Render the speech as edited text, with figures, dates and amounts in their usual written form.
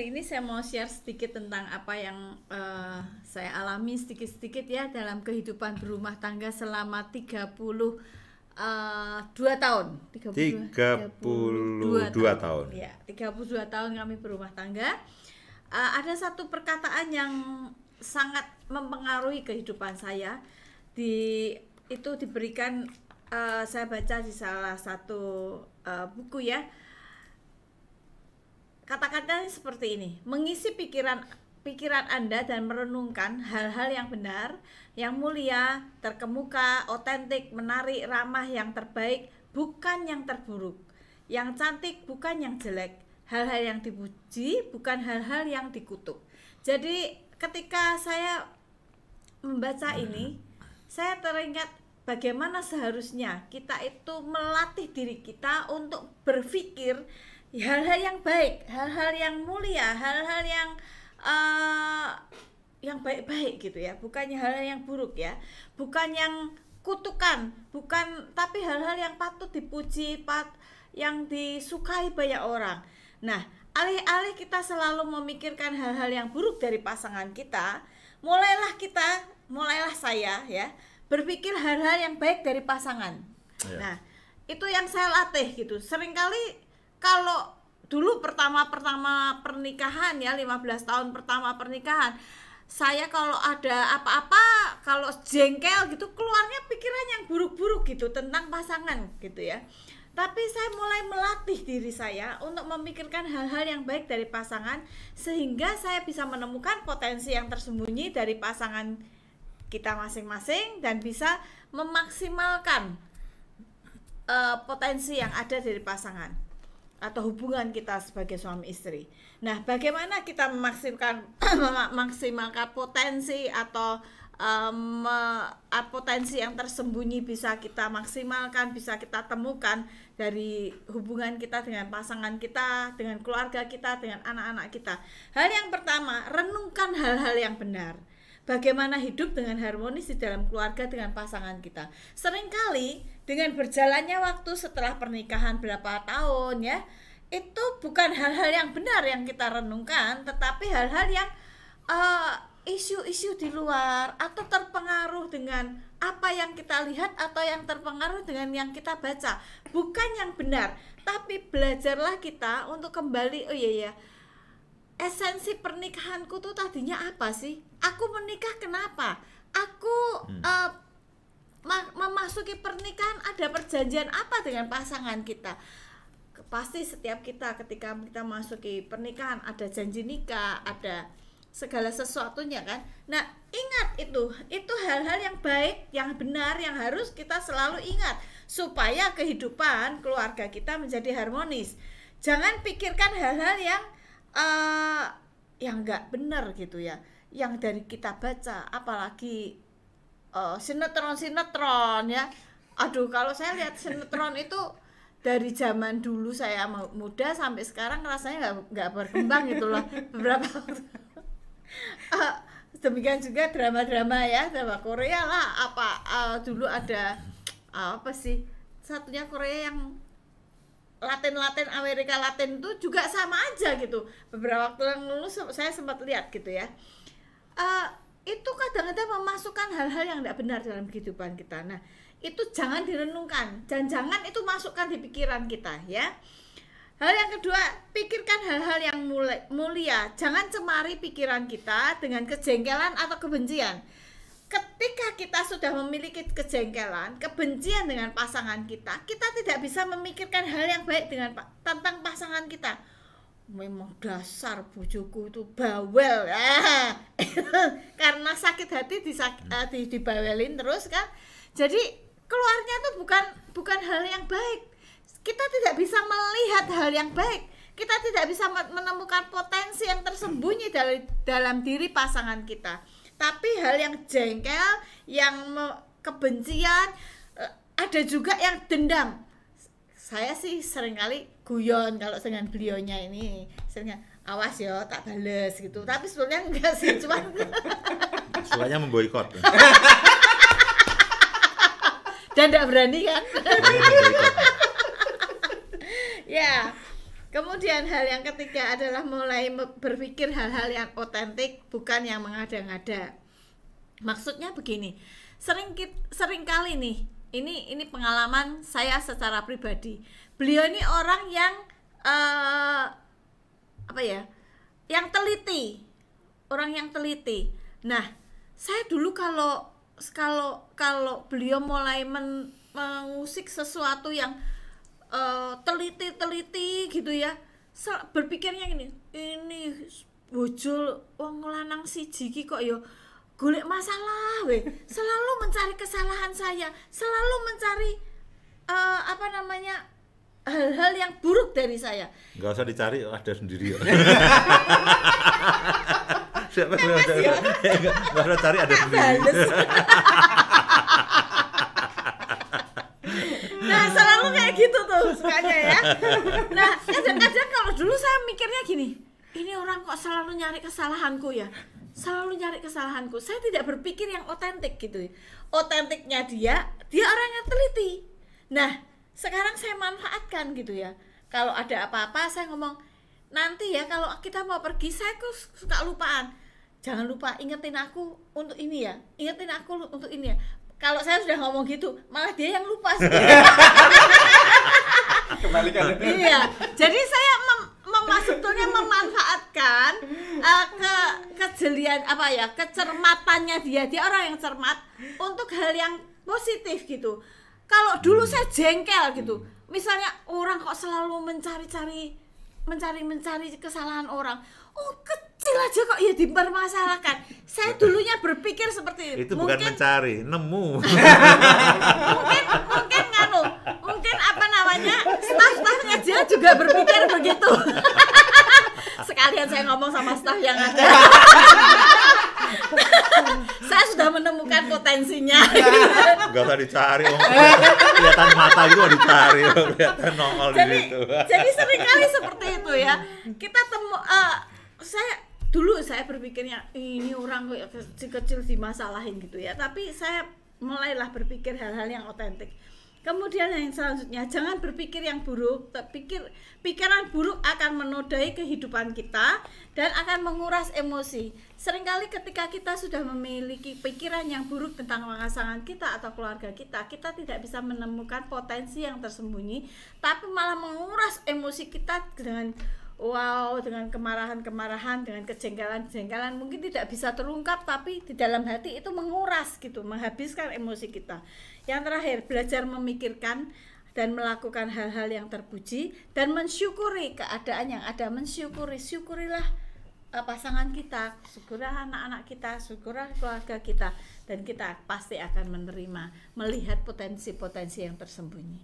hari ini saya mau share sedikit tentang apa yang saya alami sedikit-sedikit ya dalam kehidupan berumah tangga selama 32 tahun. 32 tahun. Ya, 32 tahun kami berumah tangga. Ada satu perkataan yang sangat mempengaruhi kehidupan saya. Itu diberikan saya baca di salah satu buku ya. Kata-katanya seperti ini: mengisi pikiran Anda dan merenungkan hal-hal yang benar, yang mulia, terkemuka, otentik, menarik, ramah, yang terbaik, bukan yang terburuk, yang cantik, bukan yang jelek, hal-hal yang dipuji, bukan hal-hal yang dikutuk. Jadi ketika saya membaca ini, saya teringat bagaimana seharusnya kita itu melatih diri kita untuk berpikir hal-hal yang baik, hal-hal yang mulia, hal-hal yang baik-baik gitu ya, bukannya hal-hal yang buruk ya, bukan yang kutukan, tapi hal-hal yang patut dipuji, yang disukai banyak orang. Nah, alih-alih kita selalu memikirkan hal-hal yang buruk dari pasangan kita, mulailah saya ya berpikir hal-hal yang baik dari pasangan. Nah, itu yang saya latih gitu. Seringkali kalau dulu pertama pernikahan ya, 15 tahun pertama pernikahan, saya kalau ada apa-apa, kalau jengkel gitu, keluarnya pikiran yang buruk-buruk gitu tentang pasangan gitu ya. Tapi saya mulai melatih diri saya untuk memikirkan hal-hal yang baik dari pasangan, sehingga saya bisa menemukan potensi yang tersembunyi dari pasangan kita masing-masing dan bisa memaksimalkan potensi yang ada dari pasangan atau hubungan kita sebagai suami istri. Nah, bagaimana kita memaksimalkan potensi atau potensi yang tersembunyi bisa kita maksimalkan, bisa kita temukan dari hubungan kita dengan pasangan kita, dengan keluarga kita, dengan anak-anak kita. Hal yang pertama, renungkan hal-hal yang benar. Bagaimana hidup dengan harmonis di dalam keluarga dengan pasangan kita. Seringkali dengan berjalannya waktu setelah pernikahan berapa tahun ya, itu bukan hal-hal yang benar yang kita renungkan, tetapi hal-hal yang isu-isu di luar, atau terpengaruh dengan apa yang kita lihat, atau yang terpengaruh dengan yang kita baca. Bukan yang benar, tapi belajarlah kita untuk kembali, oh iya ya, esensi pernikahanku tuh tadinya apa sih? Aku menikah kenapa? Aku memasuki pernikahan ada perjanjian apa dengan pasangan kita? Pasti setiap kita ketika kita masuki pernikahan ada janji nikah, ada segala sesuatunya kan. Nah, ingat itu hal-hal yang baik, yang benar, yang harus kita selalu ingat supaya kehidupan keluarga kita menjadi harmonis. Jangan pikirkan hal-hal yang nggak benar gitu ya, yang dari kita baca, apalagi sinetron ya. Aduh, kalau saya lihat sinetron itu dari zaman dulu saya muda sampai sekarang rasanya nggak berkembang gitu loh beberapa waktu. Demikian juga drama-drama ya, drama Korea lah, dulu ada apa sih satunya Korea yang Latin Amerika Latin itu juga sama aja gitu. Beberapa waktu yang lalu saya sempat lihat gitu ya. Itu kadang-kadang memasukkan hal-hal yang tidak benar dalam kehidupan kita. Nah, itu jangan direnungkan dan jangan itu masukkan di pikiran kita ya. Hal yang kedua, pikirkan hal-hal yang mulia. Jangan cemari pikiran kita dengan kejengkelan atau kebencian. Ketika kita sudah memiliki kejengkelan, kebencian dengan pasangan kita tidak bisa memikirkan hal yang baik tentang pasangan kita. Memang dasar bojoku itu bawel karena sakit hati dibawelin terus kan. Jadi keluarnya itu bukan hal yang baik. Kita tidak bisa melihat hal yang baik. Kita tidak bisa menemukan potensi yang tersembunyi dalam diri pasangan kita. Tapi hal yang jengkel, yang kebencian, ada juga yang dendam. Saya sih seringkali guyon kalau dengan beliaunya ini, seringnya awas ya tak bales gitu. Tapi sebenarnya enggak sih, cuma Soalnya memboikot. Dan enggak berani kan? Ya. Kemudian hal yang ketiga adalah mulai berpikir hal-hal yang otentik, bukan yang mengada-ngada. Maksudnya begini, sering kali nih, ini pengalaman saya secara pribadi. Beliau ini orang yang yang teliti, orang yang teliti. Nah, saya dulu kalau beliau mulai mengusik sesuatu yang teliti gitu ya, berpikirnya ini bojol wong lanang siji iki kok ya golek masalah we, selalu mencari kesalahan saya, selalu mencari hal-hal yang buruk dari saya. Nggak usah dicari, ada sendiri. Nggak usah cari, ada sendiri. Nah, selalu kayak gitu tuh sukanya ya. Nah, kadang-kadang kalau dulu saya mikirnya gini, ini orang kok selalu nyari kesalahanku ya, selalu nyari kesalahanku. Saya tidak berpikir yang otentik gitu. Otentiknya dia orang yang teliti. Nah, sekarang saya manfaatkan gitu ya. Kalau ada apa-apa saya ngomong, nanti ya kalau kita mau pergi, saya suka lupaan. Jangan lupa ingetin aku untuk ini ya, ingetin aku untuk ini ya. Kalau saya sudah ngomong gitu, malah dia yang lupa sih. Kembalikan. Iya, jadi saya sebetulnya memanfaatkan kejelian kecermatannya dia orang yang cermat untuk hal yang positif gitu. Kalau dulu saya jengkel gitu, misalnya orang kok selalu mencari kesalahan orang. Oh, kecil aja kok ya dipermasalahkan. Saya dulunya berpikir seperti itu. Bukan mencari, nemu. mungkin staff-staffnya dia juga berpikir begitu. Sekalian saya ngomong sama staff yang ada. Saya sudah menemukan potensinya. Gak usah dicari, kelihatan mata itu dicari, kelihatan nongol di situ. Jadi seringkali seperti itu ya. Kita saya berpikirnya ini orang kecil dimasalahin gitu ya. Tapi saya mulailah berpikir hal-hal yang otentik. Kemudian yang selanjutnya, jangan berpikir yang buruk. Pikiran buruk akan menodai kehidupan kita dan akan menguras emosi. Seringkali ketika kita sudah memiliki pikiran yang buruk tentang pasangan kita atau keluarga kita tidak bisa menemukan potensi yang tersembunyi, tapi malah menguras emosi kita dengan dengan kemarahan-kemarahan, dengan kejengkelan-kejengkelan, mungkin tidak bisa terungkap, tapi di dalam hati itu menguras gitu, menghabiskan emosi kita. Yang terakhir, belajar memikirkan dan melakukan hal-hal yang terpuji dan mensyukuri keadaan yang ada. Syukurilah pasangan kita, syukurilah anak-anak kita, syukurilah keluarga kita, dan kita pasti akan melihat potensi-potensi yang tersembunyi.